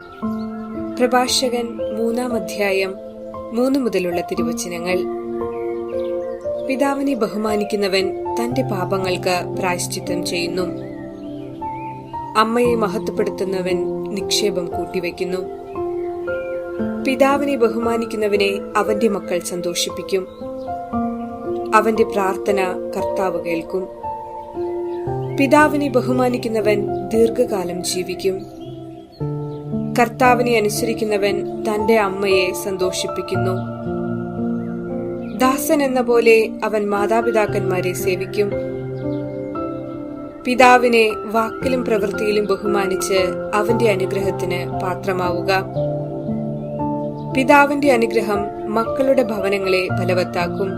പ്രഭാഷകൻ 3-ാം അധ്യായം 3 മുതലുള്ള തിരുവചനങ്ങൾ. പിതാവിനെ ബഹുമാനിക്കുന്നവൻ തന്റെ പാപങ്ങൾക്ക് പ്രായശ്ചിത്തം ചെയ്യുന്നു. അമ്മയെ മഹത്വപ്പെടുത്തുന്നവൻ നിക്ഷേപം കൂട്ടിവെക്കുന്നു. പിതാവിനെ ബഹുമാനിക്കുന്നവനെ അവന്റെ മക്കൾ സന്തോഷിപ്പിക്കും. അവന്റെ പ്രാർത്ഥന കർത്താവ് കേൾക്കും. പിതാവിനെ ബഹുമാനിക്കുന്നവൻ ദീർഘകാലം ജീവിക്കും. കർത്താവിനെ അനുസരിക്കുന്നവൻ തന്റെ അമ്മയെ സന്തോഷിപ്പിക്കുന്നു. ദാസൻ എന്ന പോലെ അവൻ മാതാപിതാക്കന്മാരെ സേവിക്കും. പിതാവിനെ വാക്കിലും പ്രവൃത്തിയിലും ബഹുമാനിച്ച് അവന്റെ അനുഗ്രഹത്തിന് പാത്രമാവുക. പിതാവിന്റെ അനുഗ്രഹം മക്കളുടെ ഭവനങ്ങളെ ബലവത്താക്കും.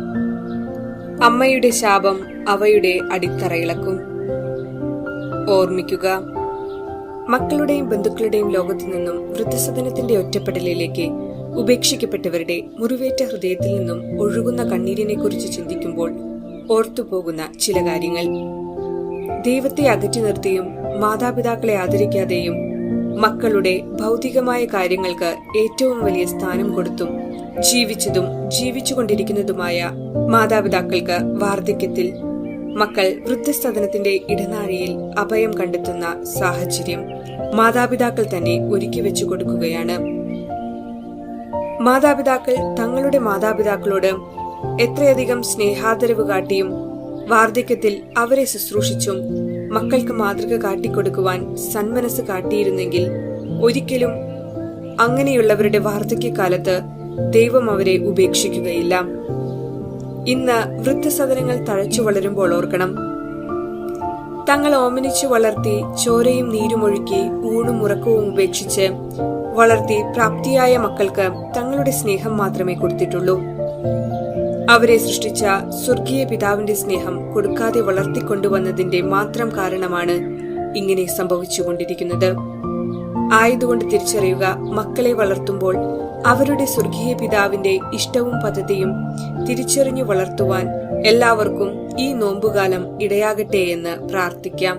അമ്മയുടെ ശാപം അവയുടെ അടിത്തറ ഇളക്കും. ഓർമ്മിക്കുക, മക്കളുടെയും ബന്ധുക്കളുടെയും ലോകത്തു നിന്നും വൃദ്ധസദനത്തിന്റെ ഒറ്റപ്പെടലിലേക്ക് ഉപേക്ഷിക്കപ്പെട്ടവരുടെ മുറിവേറ്റ ഹൃദയത്തിൽ നിന്നും ഒഴുകുന്ന കണ്ണീരിനെ കുറിച്ച് ചിന്തിക്കുമ്പോൾ ഓർത്തുപോകുന്ന ചില കാര്യങ്ങൾ. ദൈവത്തെ അകറ്റി നിർത്തിയും മാതാപിതാക്കളെ ആദരിക്കാതെയും മക്കളുടെ ഭൗതികമായ കാര്യങ്ങൾക്ക് ഏറ്റവും വലിയ സ്ഥാനം കൊടുത്തും ജീവിച്ചതും ജീവിച്ചുകൊണ്ടിരിക്കുന്നതുമായ മാതാപിതാക്കൾക്ക് വാർദ്ധക്യത്തിൽ മക്കൾ വൃദ്ധസദനത്തിന്റെ ഇടനാഴിയിൽ അഭയം കണ്ടെത്തുന്ന സാഹചര്യം മാതാപിതാക്കൾ തന്നെ ഒരുക്കി വെച്ചു കൊടുക്കുകയാണ്. മാതാപിതാക്കൾ തങ്ങളുടെ മാതാപിതാക്കളോട് എത്രയധികം സ്നേഹാദരവ് കാട്ടിയും വാർദ്ധക്യത്തിൽ അവരെ ശുശ്രൂഷിച്ചും മക്കൾക്ക് മാതൃക കാട്ടിക്കൊടുക്കുവാൻ സന്മനസ് കാട്ടിയിരുന്നെങ്കിൽ ഒരിക്കലും അങ്ങനെയുള്ളവരുടെ വാർദ്ധക്യകാലത്ത് ദൈവം അവരെ ഉപേക്ഷിക്കുകയില്ല. ഇന്ന് വൃദ്ധസദനങ്ങൾ തഴച്ചു വളരുമ്പോൾ ഓർക്കണം, തങ്ങൾ ഓമനിച്ചു വളർത്തി ചോരയും നീരുമൊഴുക്കി ഊണും ഉറക്കവും ഉപേക്ഷിച്ച് വളർത്തി പ്രാപ്തിയായ മക്കൾക്ക് തങ്ങളുടെ സ്നേഹം മാത്രമേ കൊടുത്തിട്ടുള്ളൂ. അവരെ സൃഷ്ടിച്ച സ്വർഗീയ പിതാവിന്റെ സ്നേഹം കൊടുക്കാതെ വളർത്തിക്കൊണ്ടുവന്നതിന്റെ മാത്രം കാരണമാണ് ഇങ്ങനെ സംഭവിച്ചുകൊണ്ടിരിക്കുന്നത്. ആയതുകൊണ്ട് തിരിച്ചറിയുക, മക്കളെ വളർത്തുമ്പോൾ അവരുടെ സ്വർഗീയ പിതാവിന്റെ ഇഷ്ടവും പദ്ധതിയും തിരിച്ചറിഞ്ഞു വളർത്തുവാൻ എല്ലാവർക്കും ഈ നോമ്പുകാലം ഇടയാകട്ടെ എന്ന് പ്രാർത്ഥിക്കാം.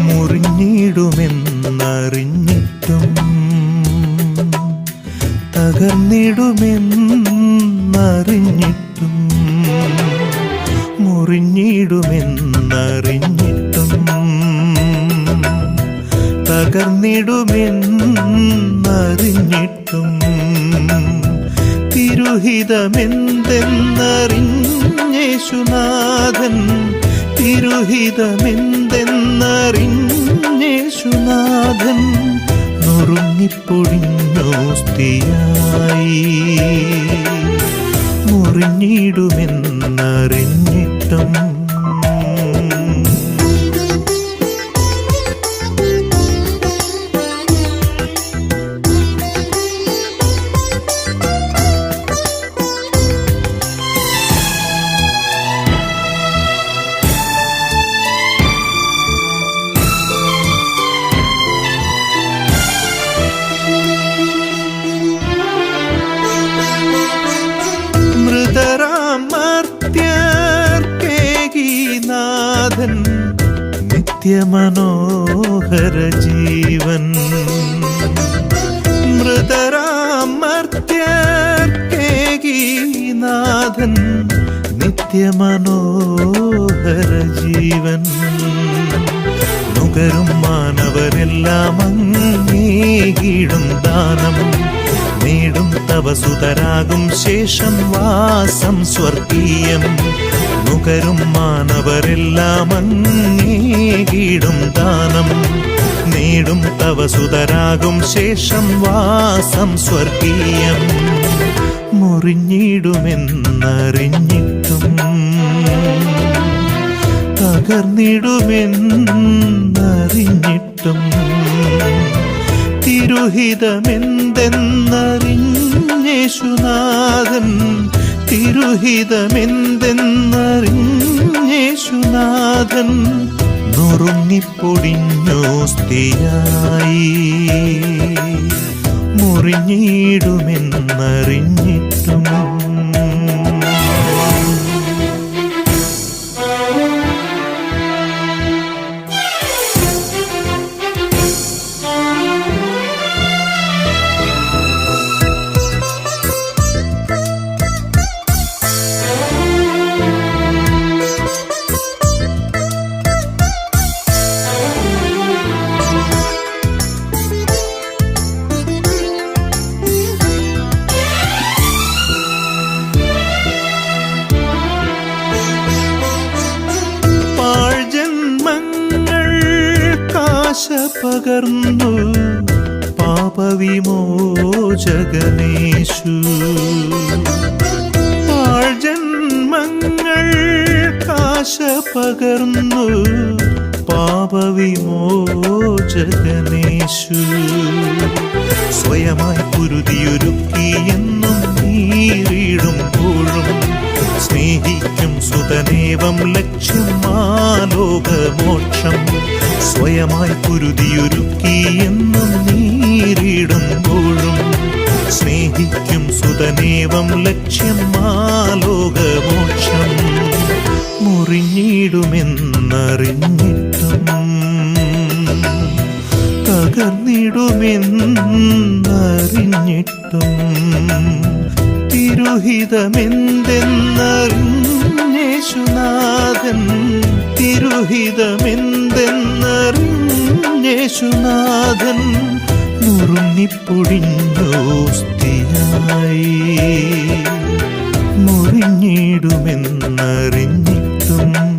മുറിഞ്ഞിടുമെന്നറിഞ്ഞിട്ടും തകർന്നിടുമെന്നറിഞ്ഞിട്ടും മുറിഞ്ഞിടുമെന്നറിഞ്ഞിട്ടും തകർന്നിടുമെന്നറിഞ്ഞിട്ടും തിരുഹിതമെന്തെന്നറിഞ്ഞേശുനാഥൻ തിരുഹിതമെന്തെന്നറിഞ്ഞേശുനാഥൻ നുറുങ്ങിപ്പൊടിഞ്ഞോസ്തിയായി മുറിഞ്ഞിടുമെന്നറിഞ്ഞിട്ടും മർത്യർക്കേകീനാഥൻ നിത്യമനോഹര ജീവൻ മൃതരാമർത്യർക്കേകീനാഥൻ നിത്യമനോഹര ജീവൻ നുകരും മാനവരെല്ലാം അങ്ങേകിടും ദാനം നേടും തവ സുതരാകും ശേഷം വാസം സ്വർഗീയം നുകരും മാനവരെല്ലാം അങ്ങേകിടും ദാനം നേടും തവ സുതരാകും ശേഷം വാസം സ്വർഗീയം മുറിഞ്ഞിടുമെന്നറിഞ്ഞിട്ടും തകർന്നിടുമെന്നറിഞ്ഞിട്ടും തിരുഹിതമെന്തെന്നറിഞ്ഞേശുനാഥൻ, തിരുഹിതമെന്തെന്നറിഞ്ഞേശുനാഥൻ നുറുങ്ങിപ്പൊടിഞ്ഞോസ്തിയായി മുറിഞ്ഞിടുമെന്നറിഞ്ഞിട്ടും. ആശ പകർന്നു പാപവിമോചകനേശു, ആഴ്ജന്മങ്ങൾക്കാശ പകർന്നു പാപവിമോചകനേശു. സ്വയമായി കുരുതിയൊരുക്കിയെന്നും നീറിടുമ്പോഴും സ്നേഹിക്കും സുതനേവം ലക്ഷ്യം മാലോകമോക്ഷം. സ്വയമായി കുരുതിയൊരുക്കിയെന്നും നീറിടുമ്പോഴും സ്നേഹിക്കും സുതനേവം ലക്ഷ്യം മാലോകമോക്ഷം. മുറിഞ്ഞിടുമെന്നറിഞ്ഞിട്ടും തകർന്നിടുമെന്നറിഞ്ഞിട്ടും തിരുഹിതമെന്തെന്നറിഞ്ഞേശുനാഥൻ, തിരുഹിതമെന്തെന്നറിഞ്ഞേശുനാഥൻ നുറുങ്ങിപ്പൊടിഞ്ഞോസ്തിയായി മുറിഞ്ഞിടുമെന്നറിഞ്ഞിട്ടും.